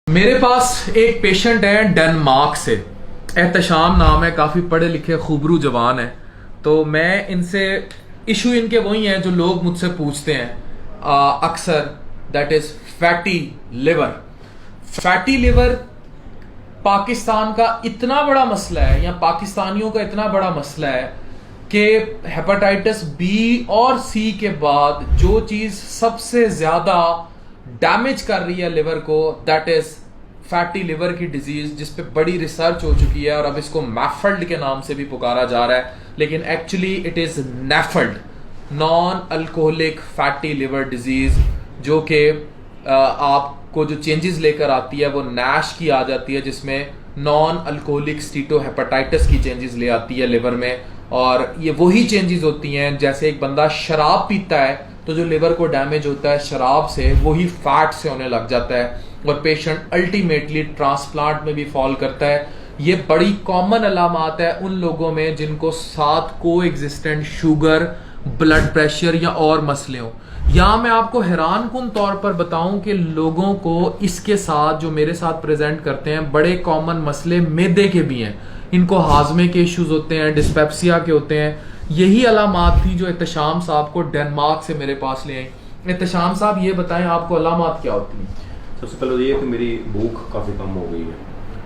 मेरे पास एक पेशेंट है डेनमार्क से, एहतशाम नाम है, काफ़ी पढ़े लिखे खूबरू जवान है। तो मैं इनसे इशू इनके वही हैं जो लोग मुझसे पूछते हैं अक्सर, that is fatty liver. Fatty liver Pakistan का इतना बड़ा मसला है या पाकिस्तानियों का इतना बड़ा मसला है कि हेपेटाइटिस बी और सी के बाद जो चीज़ सबसे ज़्यादा डैमेज कर रही है लिवर को, दैट इज फैटी लिवर की डिजीज, जिस पे बड़ी रिसर्च हो चुकी है और अब इसको मैफल्ड के नाम से भी पुकारा जा रहा है, लेकिन actually it is NAFLD, non alcoholic fatty liver disease, जो कि आपको जो चेंजेस लेकर आती है वो नैश की आ जाती है, जिसमें नॉन अल्कोहलिक स्टीटोहेपेटाइटिस की चेंजेस ले आती है लिवर में। और ये वही चेंजेस होती हैं जैसे एक बंदा शराब पीता है तो जो लिवर को डैमेज होता है शराब से, वही फैट से होने लग जाता है और पेशेंट अल्टीमेटली ट्रांसप्लांट में भी फॉल करता है। ये बड़ी कॉमन अलामात है उन लोगों में जिनको साथ को एग्जिस्टेंट शुगर, ब्लड प्रेशर या और मसले हों। यहाँ मैं आपको हैरान कुन तौर पर बताऊं कि लोगों को इसके साथ जो मेरे साथ प्रेजेंट करते हैं बड़े कॉमन मसले मैदे के भी हैं, इनको हाजमे के इश्यूज होते हैं, डिस्पेप्सिया के होते हैं। यही अलामात थी जो एहतशाम साहब को डेनमार्क से मेरे पास ले आई। एहतशाम साहब ये बताएं आपको अलामात क्या होती हैं? सबसे पहले तो ये है कि मेरी भूख काफ़ी कम हो गई है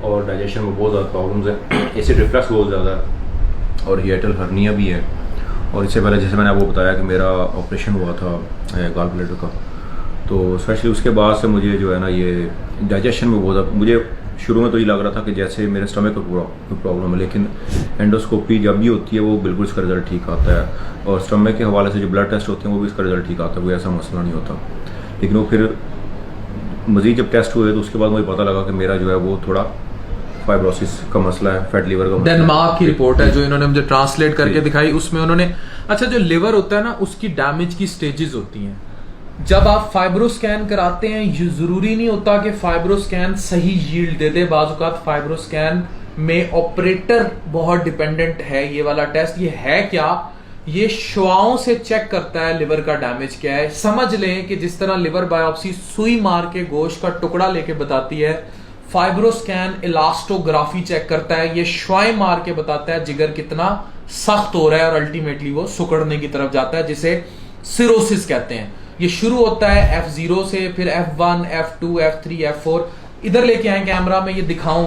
और डाइजेशन में बहुत ज़्यादा प्रॉब्लम्स हैं, एसिड रिफ्लक्स बहुत ज़्यादा है और हिएटल हर्निया भी है। और इससे पहले जैसे मैंने आपको बताया कि मेरा ऑपरेशन हुआ था गॉल ब्लैडर का, तो स्पेशली उसके बाद से मुझे जो है ना ये डाइजेशन में बहुत ज़्यादा, मुझे शुरू में तो ये लग रहा था कि जैसे मेरे स्टमक को प्रॉब्लम है, लेकिन एंडोस्कोपी जब भी होती है वो बिल्कुल इसका रिजल्ट ठीक आता है और स्टमक के हवाले से जो ब्लड टेस्ट होते हैं वो भी इसका रिजल्ट ठीक आता है, कोई ऐसा मसला नहीं होता। लेकिन वो फिर मज़ीद जब टेस्ट हुए तो उसके बाद मुझे पता लगा कि मेरा जो है वो थोड़ा फाइब्रोसिस का मसला है, फैट लिवर का मसला। डेनमार्क की रिपोर्ट है जो इन्होंने मुझे ट्रांसलेट करके दिखाई, उसमें उन्होंने अच्छा जो लिवर होता है ना उसकी डैमेज की स्टेजेस होती हैं। जब आप फाइब्रोस्कैन कराते हैं ये जरूरी नहीं होता कि फाइब्रोस्कैन सही यील्ड दे दे, बाज़ फाइब्रोस्कैन में ऑपरेटर बहुत डिपेंडेंट है। ये वाला टेस्ट ये है क्या, ये शुआओं से चेक करता है लिवर का डैमेज क्या है। समझ लें कि जिस तरह लिवर बायोप्सी सुई मार के गोश्त का टुकड़ा लेके बताती है, फाइब्रोस्कैन इलास्टोग्राफी चेक करता है, ये शुआएं मार के बताता है जिगर कितना सख्त हो रहा है और अल्टीमेटली वो सुकड़ने की तरफ जाता है, जिसे सिरोसिस कहते हैं। ये शुरू होता है F0 से, फिर F1, F2, F3, F4। इधर लेके आए कैमरा में ये दिखाऊं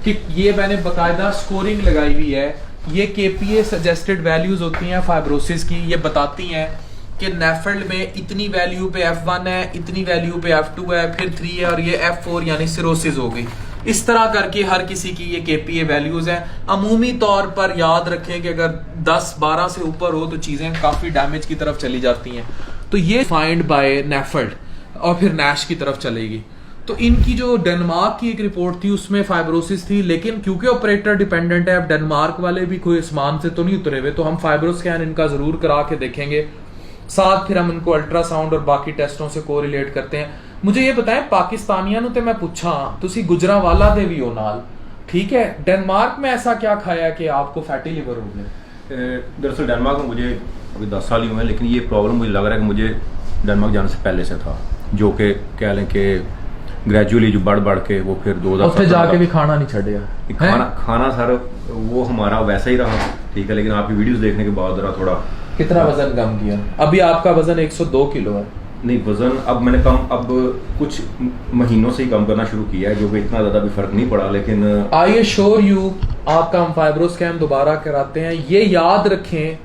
कि ये मैंने बकायदा स्कोरिंग लगाई हुई है। ये KPA सजेस्टेड वैल्यूज होती हैं फाइब्रोसिस की, ये बताती हैं कि नेफल्ड में इतनी वैल्यू पे F1 है, इतनी वैल्यू पे F2 है, फिर 3 है और ये F4 यानी सिरोसिस हो गई। इस तरह करके हर किसी की ये KPA वैल्यूज हैं। अमूमी तौर पर याद रखें कि अगर 10-12 से ऊपर हो तो चीजें काफी डैमेज की तरफ चली जाती हैं। तो ये फाइंड बाय नेफल्ड और फिर नैश की तरफ चलेगी। तो इनकी जो डेनमार्क की एक रिपोर्ट थी उसमें फाइब्रोसिस थी, लेकिन क्योंकि ऑपरेटर डिपेंडेंट है, अब डेनमार्क वाले भी कोई आसमान से तो नहीं उतरे हुए, तो हम फाइब्रोस्कैन इनका जरूर करा के देखेंगे, साथ फिर हम इनको अल्ट्रासाउंड और बाकी टेस्टों से कोरिलेट करते हैं। मुझे ये बताएं, पाकिस्तानियों ने तो मैं पूछा तुसी गुजरांवाला दे भी हो नाल, ठीक है, डेनमार्क में ऐसा क्या खाया कि आपको फैटी लिवर हो गया? दरअसल डेनमार्क में मुझे अभी 10 साल ही हुए हैं, लेकिन ये प्रॉब्लम मुझे लग रहा है कि मुझे डेनमार्क जाने से पहले से था, जो कि कह लें कि ग्रेजुअली जो बढ़ के वो फिर 2000 जाके भी खाना नहीं छड़ेगा। खाना सर वो हमारा वैसा ही रहा, ठीक है, लेकिन आपकी वीडियोस देखने के बाद जरा थोड़ा। कितना वजन कम किया? अभी आपका वजन 102 किलो है। नहीं, वजन अब मैंने अब कुछ महीनों से ही कम करना शुरू किया है, जो कि इतना ज्यादा भी फर्क नहीं पड़ा, लेकिन आई एश्योर यू आपका हम फाइब्रोस्कैन दोबारा कराते हैं। ये याद रखें,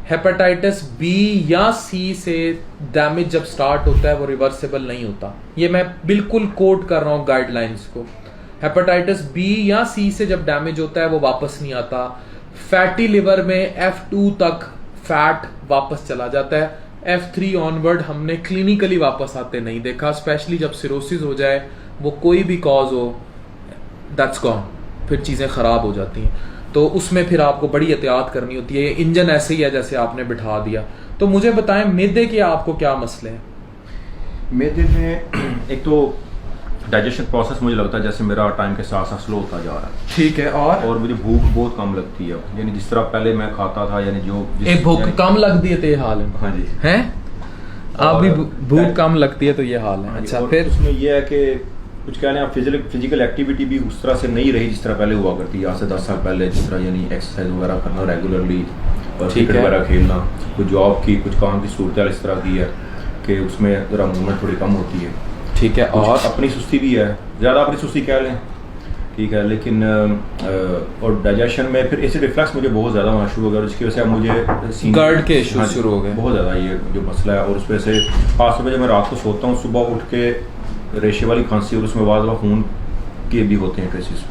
हेपेटाइटिस बी या सी से डैमेज जब स्टार्ट होता है वो रिवर्सेबल नहीं होता। ये मैं बिल्कुल कोट कर रहा हूँ गाइडलाइंस को। हेपेटाइटिस बी या सी से जब डैमेज होता है वो वापस नहीं आता। फैटी लिवर में F2 तक फैट वापस चला जाता है, F3 ऑनवर्ड हमने क्लिनिकली वापस आते नहीं देखा, स्पेशली जब सिरोसिस हो जाए, वो कोई भी कॉज हो, दैट्स गॉन, फिर चीज़ें ख़राब हो जाती हैं। तो उसमें फिर आपको बड़ी एहतियात करनी होती है। इंजन ऐसे ही है जैसे आपने बिठा दिया। तो मुझे बताएं मैदे के आपको क्या मसले हैं? मैदे में एक तो डाइजेशन प्रोसेस मुझे लगता है जैसे मेरा टाइम के साथ साथ स्लो होता जा रहा है, ठीक है, और मुझे भूख बहुत कम लगती है, यानी जिस तरह पहले मैं खाता था, यानी जो भूख कम लगती है तो ये हाल है। हाँ जी, हैं आप भी भूख कम लगती है तो ये हाल है। अच्छा, फिर उसमें ये है कि कुछ कह लें आप फिजिकल एक्टिविटी भी उस तरह से नहीं रही जिस तरह पहले हुआ करती है, आज से 10 साल पहले जिस तरह, यानी एक्सरसाइज वगैरह करना रेगुलरली और क्रिकेट वगैरह खेलना, कुछ जॉब की कुछ काम की सूरत इस तरह की है कि उसमें ज़रा मूवमेंट थोड़ी कम होती है। ठीक है, और अपनी सुस्ती भी है, ज़्यादा अपनी सुस्ती कह लें, ठीक है, लेकिन और डाइजेशन में फिर एसिड रिफ्लक्स मुझे बहुत ज़्यादा होना शुरू हो गया, उसकी वजह से अब मुझे GERD के इश्यूज शुरू हो गए बहुत ज़्यादा, ये जो मसला है। और उस वजह से खासतौर पर जब मैं रात को सोता हूँ, सुबह उठ के रेशे वाली खांसी और उसमें बाद खून के भी होते हैं ट्रेसिस।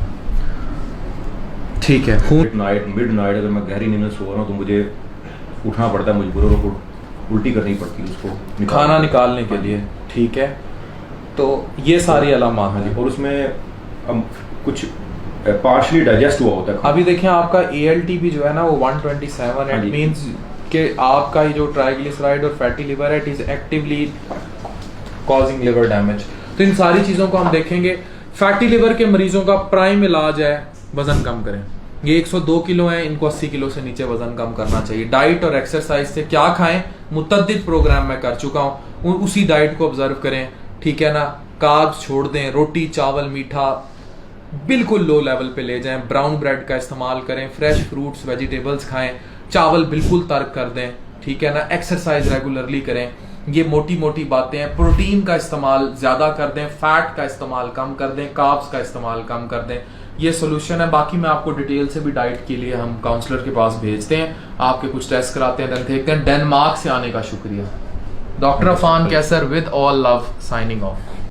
ठीक है, मिड नाइट अगर मैं गहरी नींद में सो रहा हूँ तो मुझे उठना पड़ता है मजबूर, और उल्टी करनी पड़ती है उसको खाना निकालने के लिए। ठीक है, तो ये सारी अलामात हैं। और उसमें कुछ पार्शली डाइजेस्ट हुआ होता है। अभी देखें आपका ALT भी जो है ना वो 127, इट मींस कि आपका ये जो ट्राइग्लिसराइड और फैटी लिवर है, it is actively causing liver damage. तो इन सारी चीजों को हम देखेंगे। फैटी लिवर के मरीजों का प्राइम इलाज है वजन कम करें। ये 102 किलो हैं, इनको 80 किलो से नीचे वजन कम करना चाहिए। डाइट और एक्सरसाइज से क्या खाएं, मुतद्दिद प्रोग्राम में कर चुका हूं, उसी डाइट को ऑब्जर्व करें, ठीक है ना। कार्ब्स छोड़ दें, रोटी चावल मीठा बिल्कुल लो लेवल पे ले जाएं, ब्राउन ब्रेड का इस्तेमाल करें, फ्रेश फ्रूट्स वेजिटेबल्स खाएं, चावल बिल्कुल तर्क कर दें, ठीक है ना। एक्सरसाइज रेगुलरली करें, ये मोटी मोटी बातें हैं। प्रोटीन का इस्तेमाल ज्यादा कर दें, फैट का इस्तेमाल कम कर दें, कार्ब्स का इस्तेमाल कम कर दें, ये सोल्यूशन है। बाकी मैं आपको डिटेल से भी डाइट के लिए हम काउंसलर के पास भेजते हैं, आपके कुछ टेस्ट कराते हैं, देखते हैं। डेनमार्क से आने का शुक्रिया। Doctor Afan Qaiser with all love signing of.